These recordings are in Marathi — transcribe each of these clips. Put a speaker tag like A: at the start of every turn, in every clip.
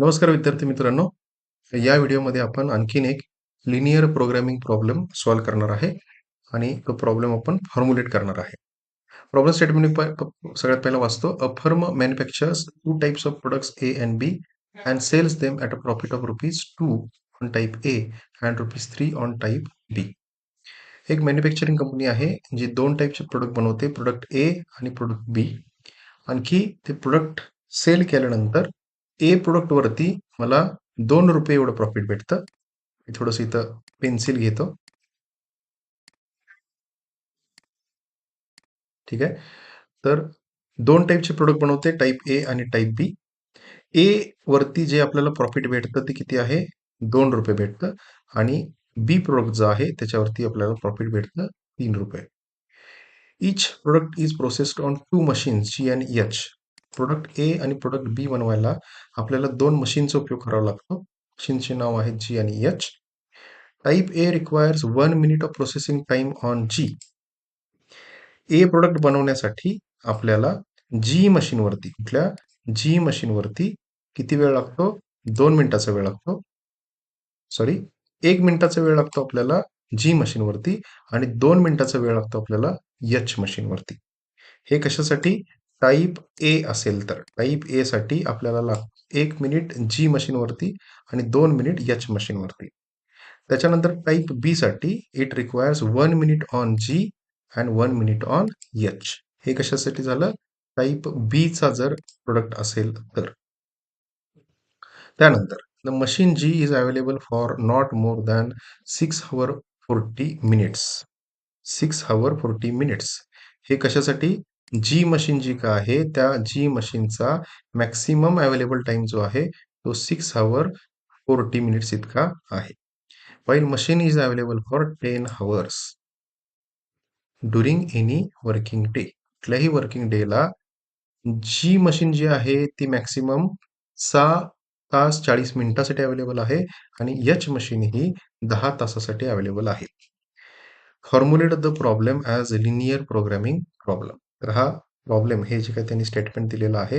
A: नमस्कार विद्यार्थी मित्रांनो. या व्हिडिओमध्ये आपण आणखीन एक लिनियर प्रोग्रामिंग प्रॉब्लेम सॉल्व्ह करणार आहे आणि तो प्रॉब्लेम आपण फॉर्म्युलेट करणार आहे. प्रॉब्लेम स्टेटमेंट सगळ्यात पहिला वाचतो. A firm manufactures two types of products A and B and sells them at a profit of ₹2 on type A and ₹3 on type B. एक मॅन्युफॅक्चरिंग कंपनी आहे जी दोन टाईपचे प्रोडक्ट बनवते, प्रोडक्ट ए आणि प्रोडक्ट बी. आणखी ते प्रोडक्ट सेल केल्यानंतर ए प्रोडक्ट वरती मला ₹2 एवढं प्रॉफिट भेटतं. मी थोडंसं इथं पेन्सिल घेतो. ठीक आहे. तर दोन टाईपचे प्रोडक्ट बनवते, टाईप ए आणि टाईप बी. ए वरती जे आपल्याला प्रॉफिट भेटतं ते किती आहे? ₹2 भेटतं आणि बी प्रोडक्ट जो आहे त्याच्यावरती आपल्याला प्रॉफिट भेटतं ₹3. Each product is processed on two machines G आणि एच. प्रोडक्ट ए आणि प्रोडक्ट बी बनवायला आपल्याला दोन मशीनचा उपयोग करावा लागतो. मशीनचे नाव आहे जी आणि H. Type A requires 1 minute of processing time on G. A product बनवण्यासाठी आपल्याला जी मशीनवरती, कुठल्या जी मशीनवरती किती वेळ लागतो? 2 मिनिटाचा वेळ लागतो. सॉरी, 1 मिनिटाचा वेळ लागतो आपल्याला जी मशीनवरती आणि 2 मिनिटाचा वेळ लागतो आपल्याला एच मशीनवरती. हे कशासाठी? टाईप ए असेल तर टाईप ए साठी आपल्याला 1 मिनिट जी मशीनवरती आणि 2 मिनिट एच मशीनवरती. त्याच्यानंतर टाईप बी साठी it requires 1 minute on G and 1 minute on H. हे कशासाठी झालं? टाईप बी चा जर प्रोडक्ट असेल तर. त्यानंतर the machine G is available for not more than 6 hours 40 minutes. 6 hour 40 minutes. हे कशासाठी? जी मशीन जी का आहे त्या जी मशीनचा मॅक्सिमम अवेलेबल टाइम जो आहे तो 6 hour 40 minutes इतका आहे. While machine is available for 10 hours during any working day. कुठल्याही वर्किंग डेला जी मशीन जी आहे ती मॅक्सिमम 6 तास 40 मिनिटासाठी अवेलेबल आहे आणि एच मशीन ही 10 तासासाठी अवेलेबल आहे. Formulate the problem as linear programming problem. तर हा प्रॉब्लेम, हे जे काही त्यांनी स्टेटमेंट दिलेलं आहे,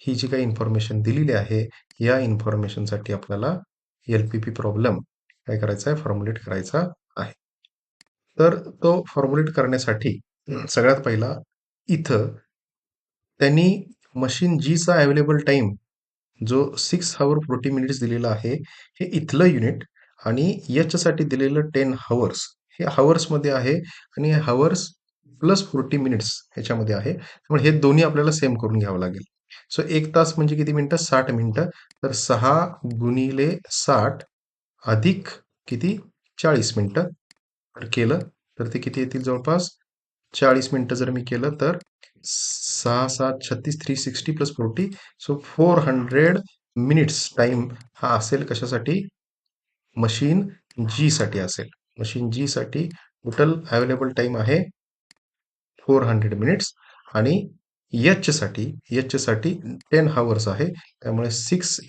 A: ही जी काही इन्फॉर्मेशन दिलेली आहे, या इन्फॉर्मेशनसाठी आपल्याला एलपीपी प्रॉब्लेम काय करायचा आहे? फॉर्म्युलेट करायचा आहे. तर तो फॉर्म्युलेट करण्यासाठी सगळ्यात पहिला इथं त्यांनी मशीन जीचा अवेलेबल टाइम जो 6 hour 40 minutes दिलेला आहे, हे इथलं युनिट आणि याच्यासाठी दिलेलं 10 hours हे हवर्समध्ये आहे आणि हवर्स प्लस 40 minutes ह्याच्यामध्ये आहे. त्यामुळे हे दोन्ही आपल्याला सेम करून घ्यावं लागेल. सो 1 तास म्हणजे किती मिनिटं? 60 मिनिटं. तर 6 गुणिले 60 अधिक किती? 40 मिनिटं. तर केलं तर ते किती येतील? जवळपास 40 मिनिटं जर मी केलं तर 6 7 36 360 प्लस 40. सो 400 minutes टाइम हा असेल कशासाठी? मशीन जी साठी असेल. मशीन जी साठी टोटल अवेलेबल टाइम आहे 400 minutes आणि एच साठी 10 hours आहे. त्यामुळे 60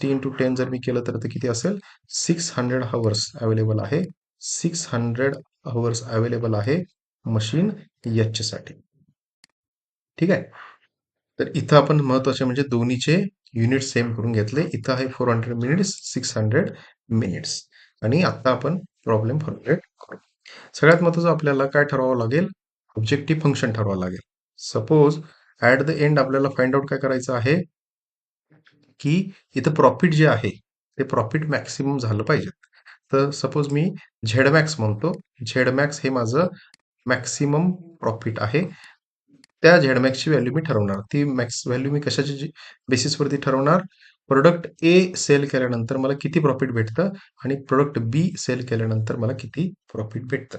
A: into 10 जर मी केलं तर ते किती असेल? 600 hours अवेलेबल आहे. 600 hours अवेलेबल आहे मशीन एच साठी. ठीक आहे. तर इथं आपण महत्वाचे म्हणजे दोन्हीचे युनिट सेम करून घेतले. इथं आहे 400 minutes, 600 minutes आणि आता आपण प्रॉब्लेम फॉर्म्युलेट करू. सगळ्यात महत्त्वाचं आपल्याला काय ठरवावं लागेल? ऑब्जेक्टिव्ह फंक्शन ठरवावं लागेल. सपोज ॲट द एंड आपल्याला फाइंड आउट काय करायचं आहे, की इथं प्रॉफिट जे आहे ते प्रॉफिट मॅक्सिमम झालं पाहिजे. तर सपोज मी झेड मॅक्स म्हणतो. झेड मॅक्स हे माझं मॅक्सिमम प्रॉफिट आहे. त्या झेड मॅक्सची व्हॅल्यू मी ठरवणार. ती मॅक्स व्हॅल्यू मी कशाच्या बेसिसवरती ठरवणार? प्रोडक्ट ए सेल केल्यानंतर मला किती प्रॉफिट भेटतं आणि प्रोडक्ट बी सेल केल्यानंतर मला किती प्रॉफिट भेटतं.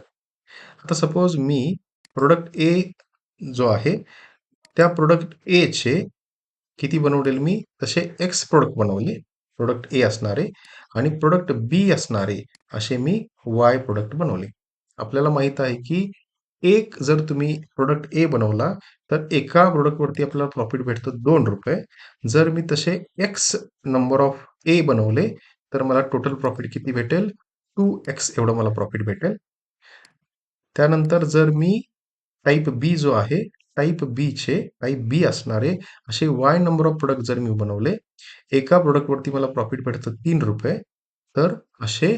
A: आता सपोज मी प्रोडक्ट ए जो आहे त्या प्रोडक्ट ए चे किती बनवलेले मी? तसे एक्स प्रोडक्ट बनवले. प्रोडक्ट ए असणारे आणि प्रोडक्ट बी असणारे असे मी वाय प्रोडक्ट बनवले. आपल्याला माहित आहे की एक जर तुम्ही प्रोडक्ट ए बनवला तर एका प्रोडक्टवरती आपल्याला प्रॉफिट भेटतं ₹2. जर मी तसे एक्स नंबर ऑफ ए बनवले तर मला टोटल प्रॉफिट किती भेटेल? 2x एवढं मला प्रॉफिट भेटेल. त्यानंतर जर मी टाइप बी जो आहे, टाईप बी असणारे असे वाय नंबर ऑफ प्रोडक्ट जर मी बनवले, एका प्रोडक्टवरती मला प्रॉफिट भेटतं 3 रुपये, तर असे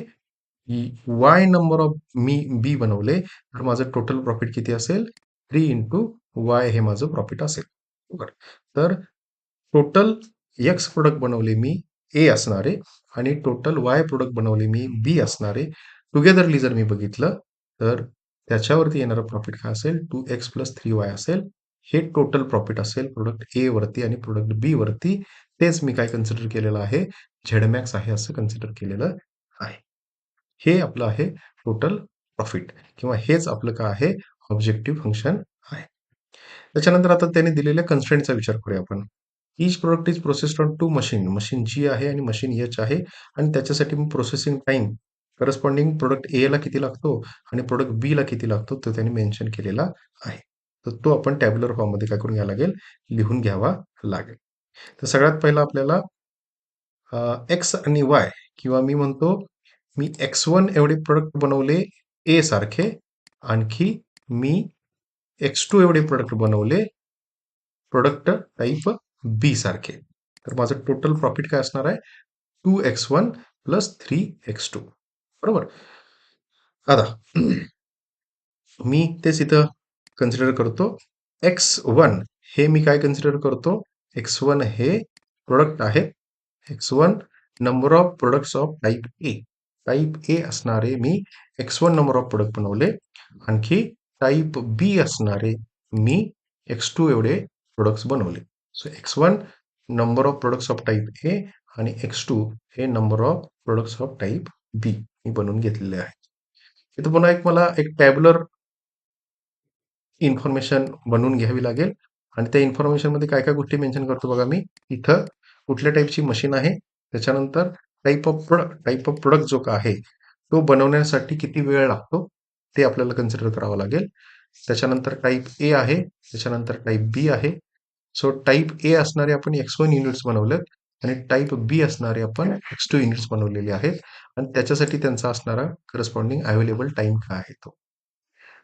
A: वाय नंबर ऑफ मी बी बनवले, तर माझं टोटल प्रॉफिट किती असेल? 3 इंटू वाय हे माझं प्रॉफिट असेल. बरोबर. तर टोटल एक्स प्रोडक्ट बनवले मी ए असणारे आणि टोटल वाय प्रोडक्ट बनवले मी बी असणारे. टुगेदरली जर मी बघितलं तर त्याच्यावरती येणारं प्रॉफिट काय असेल? 2x प्लस 3y असेल. हे टोटल प्रॉफिट असेल प्रोडक्ट ए वरती आणि प्रोडक्ट बी वरती. तेच मी काय कन्सिडर केलेलं आहे? झेडमॅक्स आहे असं कन्सिडर केलेलं आहे. हे आपलं आहे टोटल प्रॉफिट किंवा हेच आपलं काय आहे? ऑब्जेक्टिव्ह फंक्शन आहे. त्याच्यानंतर आता त्याने दिलेल्या कन्स्ट्रेंटचा विचार करूया आपण. Each product is processed on two machine. Machine G आहे आणि मशीन एच आहे आणि त्याच्यासाठी मी processing time corresponding product A ला किती लागतो आणि प्रोडक्ट बी ला किती लागतो तो त्यांनी मेन्शन केलेला आहे. तर तो आपण टॅब्युलर फॉर्ममध्ये काय करून घ्यावा लागेल? लिहून घ्यावा लागेल. तर सगळ्यात पहिला आपल्याला एक्स आणि वाय किंवा मी म्हणतो मी X1 एवढे प्रोडक्ट बनवले ए सारखे, आणखी मी X2 एवढे प्रोडक्ट बनवले प्रोडक्ट टाईप बी सारखे. तर माझं टोटल प्रॉफिट काय असणार आहे? 2x1 plus 3x2. बरोबर. आता मी तेच इथं कन्सिडर करतो. X1 हे मी काय कन्सिडर करतो? X1 हे प्रोडक्ट आहे. X1 number of products of type A. Type ए असणारे मी X1 नंबर ऑफ प्रोडक्ट बनवले. आणखी टाईप बी असणारे मी X2 एवढे प्रोडक्ट्स बनवले. So X1 number of products of type A आणि X2 हे number of products of type B मी बनवून घेतलेले आहे. इथं पुन्हा मला एक टॅब्युलर इन्फॉर्मेशन बनवून घ्यावी लागेल आणि त्या इन्फॉर्मेशनमध्ये काय काय गोष्टी मेन्शन करतो बघा मी. इथं कुठल्या टाईपची मशीन आहे, त्याच्यानंतर टाईप ऑफ प्रोडक्ट जो का आहे तो बनवण्यासाठी किती वेळ लागतो ते आपल्याला कन्सिडर करावं लागेल. त्याच्यानंतर टाईप ए आहे, त्याच्यानंतर टाईप बी आहे. सो टाईप ए असणारे आपण X1 युनिट्स बनवलेत आणि टाईप बी असणारे आपण X2 युनिट्स बनवलेले आहेत आणि त्याच्यासाठी त्यांचा असणारा करस्पॉन्डिंग अवेलेबल टाइम काय आहे तो.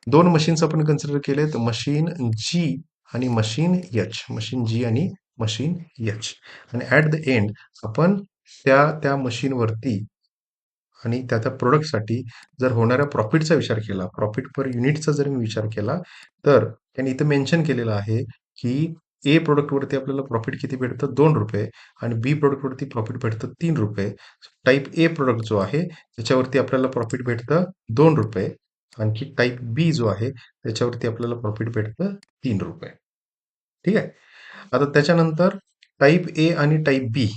A: दोन मशीन्स आपण कन्सिडर केलेत, मशीन जी आणि मशीन एच. मशीन जी आणि मशीन एच. आणि ॲट द एंड आपण त्या त्या मशीनवरती आणि त्या त्या प्रोडक्टसाठी जर होणाऱ्या प्रॉफिटचा विचार केला, प्रॉफिट पर युनिटचा जर मी विचार केला, तर त्यांनी इथं मेन्शन केलेलं आहे की ए प्रोडक्टवरती आपल्याला प्रॉफिट किती भेटतं? 2 रुपये आणि बी प्रोडक्टवरती प्रॉफिट भेटतं 3 रुपये. टाईप ए प्रोडक्ट जो आहे त्याच्यावरती आपल्याला प्रॉफिट भेटतं 2 रुपये. आणखी टाईप बी जो आहे त्याच्यावरती आपल्याला प्रॉफिट भेटतं 3 रुपये. ठीक आहे. आता त्याच्यानंतर टाईप ए आणि टाईप बी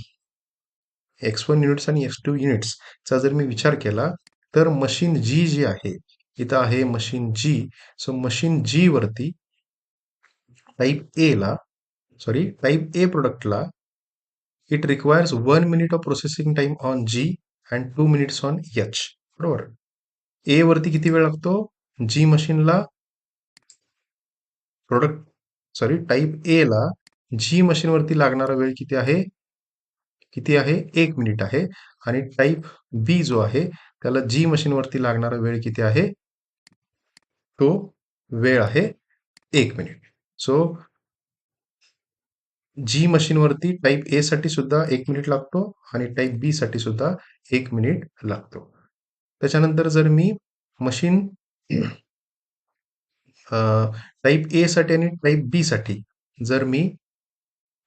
A: X1 युनिट्स आणि X2 युनिट्सचा जर मी विचार केला, तर मशीन जी जी आहे, इथं आहे machine G. So machine G वरती टाईप ए प्रोडक्टला it requires 1 minute of processing time on G and 2 minutes on H. बरोबर. ए वरती किती वेळ लागतो? जी मशीनला टाईप ए ला जी मशीनवरती लागणारा वेळ किती आहे? 1 मिनिट आहे. आणि टाईप बी जो आहे त्याला जी मशीनवरती लागणारा वेळ किती आहे? तो वेळ आहे 1 मिनिट. सो जी मशीनवरती टाईप ए साठी सुद्धा 1 मिनिट लागतो आणि टाईप बी साठी सुद्धा 1 मिनिट लागतो. त्याच्यानंतर जर मी मशीन टाईप ए साठी आणि टाईप बी साठी जर मी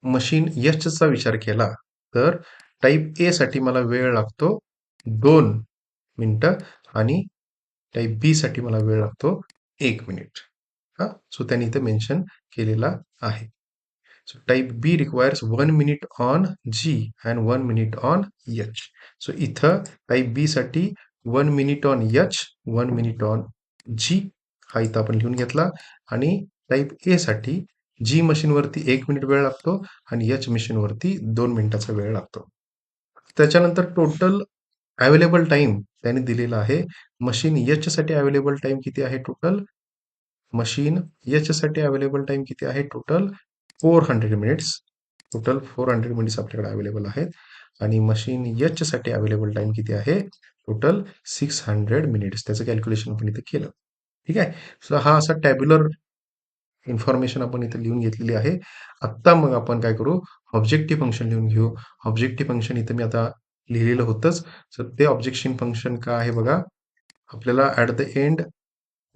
A: मशीन एचचा विचार केला, तर टाईप ए साठी मला वेळ लागतो 2 मिनिटं आणि टाईप बी साठी मला वेळ लागतो 1 मिनिट. हां, सो त्यांनी इथे मेन्शन केलेला आहे. So type B requires 1 minute on G and 1 minute on H. So इथं टाईप बी साठी 1 minute on H, 1 minute on G हा इथं आपण लिहून घेतला. आणि टाईप ए साठी जी मशीनवरती 1 मिनिट वेळ लागतो आणि एच मशीनवरती 2 मिनिटाचा वेळ लागतो. त्याच्यानंतर टोटल अवेलेबल टाइम त्याने दिलेला आहे. मशीन एच साठी अवेलेबल टाइम किती आहे टोटल? मशीन एच साठी अवेलेबल टाइम किती आहे टोटल? 400 मिनिट्स. टोटल 400 मिनिट्स आपल्याकडे अवेलेबल आहेत. आणि मशीन एच साठी अवेलेबल टाइम किती आहे? Total 600 minutes. त्याचं कॅल्क्युलेशन आपण इथे केलं. ठीक आहे. सो हा असा टॅब्युलर इन्फॉर्मेशन आपण इथे लिहून घेतलेली आहे. आत्ता मग आपण काय करू, ऑब्जेक्टिव्ह फंक्शन लिहून घेऊ. ऑब्जेक्टिव्ह फंक्शन इथे मी आता लिहिलेलं होतंच. तर ते ऑब्जेक्शन फंक्शन काय आहे बघा, आपल्याला ॲट द एंड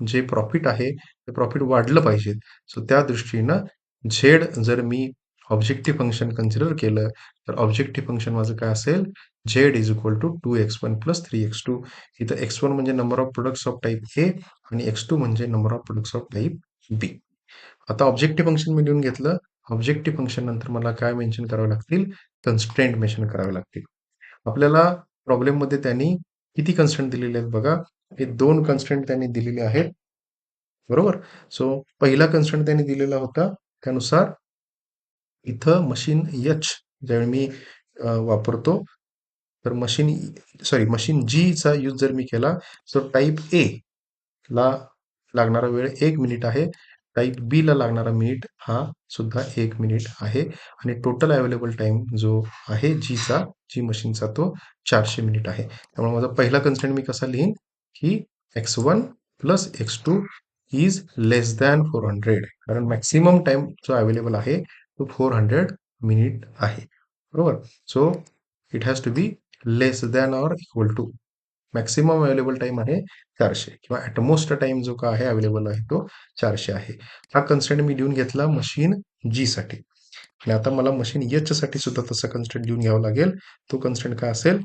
A: जे प्रॉफिट आहे, ते प्रॉफिट वाढलं पाहिजे. सो त्या दृष्टीनं झेड जर मी ऑब्जेक्टिव्ह फंक्शन कन्सिडर केलं, तर ऑब्जेक्टिव्ह फंक्शन माझं काय असेल, Z is equal to 2x1 plus 3x2. इथं x1 म्हणजे number of products of type A आणि x2 म्हणजे number of products of type B. आता ऑब्जेक्टिव्ह फंक्शन मी लिहून घेतलं. ऑब्जेक्टिव्ह फंक्शन नंतर मला काय मेन्शन करावे लागतील, कन्स्ट्रेंट मेन्शन करावे लागतील. आपल्याला प्रॉब्लेममध्ये त्यांनी किती कन्स्ट्रेंट दिलेले आहेत बघा. हे 2 कन्स्ट्रेंट त्यांनी दिलेले आहेत. बरोबर. सो पहिला कन्स्ट्रेंट त्यांनी दिलेला होता. त्यानुसार इथं मशीन एच ज्यावेळी मी वापरतो, तर मशीन जीचा यूज जर मी केला, तर टाइप ए ला लागणारा वेळ 1 मिनिट आहे. टाइप बी ला लागणारा मिनिट हा सुद्धा 1 मिनिट आहे आणि टोटल अवेलेबल टाइम जो आहे जी मशीनचा तो 400 मिनिट आहे. त्यामुळे माझा पहिला कन्स्ट्रेंट मी कसा लिहीन, की x1 plus x2 is less than 400, कारण मॅक्सिमम टाइम जो अवेलेबल आहे तो 400 मिनिट आहे. बरोबर. So it has to be less than or equal to, maximum available time आहे 400 किंवा ॲटमोस्ट टाइम जो काय आहे अवेलेबल आहे तो 400 आहे. हा कन्स्ट्रेंट मी लिहून घेतला मशीन जी साठी. आणि आता मला मशीन एच साठी सुद्धा तसा कन्स्ट्रेंट लिहून घ्यावा लागेल. तो कन्स्ट्रेंट काय असेल,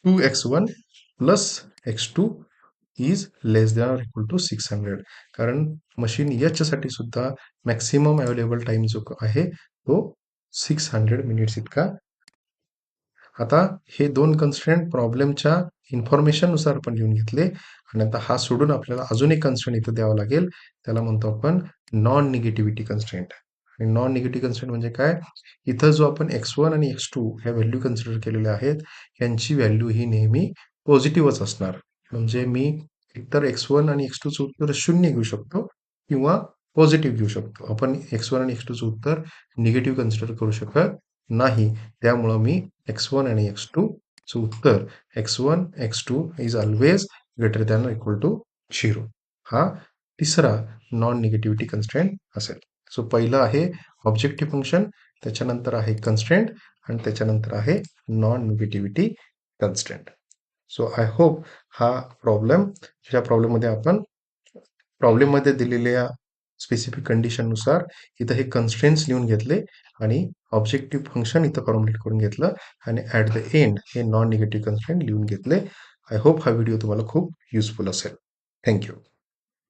A: 2x1 plus x2 is less than or equal to 600, कारण मशीन एच साठी सुद्धा मॅक्सिमम अवेलेबल टाइम जो आहे तो 600 मिनिट्स इतका. आता हे 2 कन्स्ट्रेंट प्रॉब्लेमच्या इन्फॉर्मेशननुसार आपण लिहून घेतले आणि आता हा सोडून आपल्याला अजून एक कन्स्ट्रेंट इथं द्यावा लागेल. त्याला म्हणतो आपण नॉन निगेटिव्हिटी कन्स्ट्रेंट. आणि नॉन निगेटिव्ह कन्स्ट्रेंट म्हणजे काय? इथं जो आपण x1 आणि x2 ह्या व्हॅल्यू कन्सिडर केलेल्या आहेत, यांची व्हॅल्यू ही नेहमी पॉझिटिव्हच असणार. म्हणजे मी एकतर x1 आणि x2चं उत्तर 0 घेऊ शकतो किंवा पॉझिटिव्ह घेऊ शकतो. आपण x1 आणि x2चं उत्तर निगेटिव्ह कन्सिडर करू शकत नाही. त्यामुळं मी x1 आणि x2 चं उत्तर x1, x2 is always greater than or equal to 0 हा तिसरा नॉन निगेटिव्हिटी कन्स्ट्रेंट असेल. सो पहिलं आहे ऑब्जेक्टिव्ह फंक्शन, त्याच्यानंतर आहे कन्स्ट्रेंट आणि त्याच्यानंतर आहे non negativity constraint. So I hope हा प्रॉब्लेम, ज्या प्रॉब्लेममध्ये आपण प्रॉब्लेममध्ये दिलेल्या स्पेसिफिक कंडिशननुसार इथं हे कन्स्ट्रेंट्स लिहून घेतले आणि ऑब्जेक्टिव्ह फंक्शन इथं फॉर्म्युलेट करून घेतलं आणि ॲट द एंड हे नॉन निगेटिव्ह कन्स्ट्रेंट लिहून घेतले. आय होप हा व्हिडिओ तुम्हाला खूप युजफुल असेल. थँक्यू.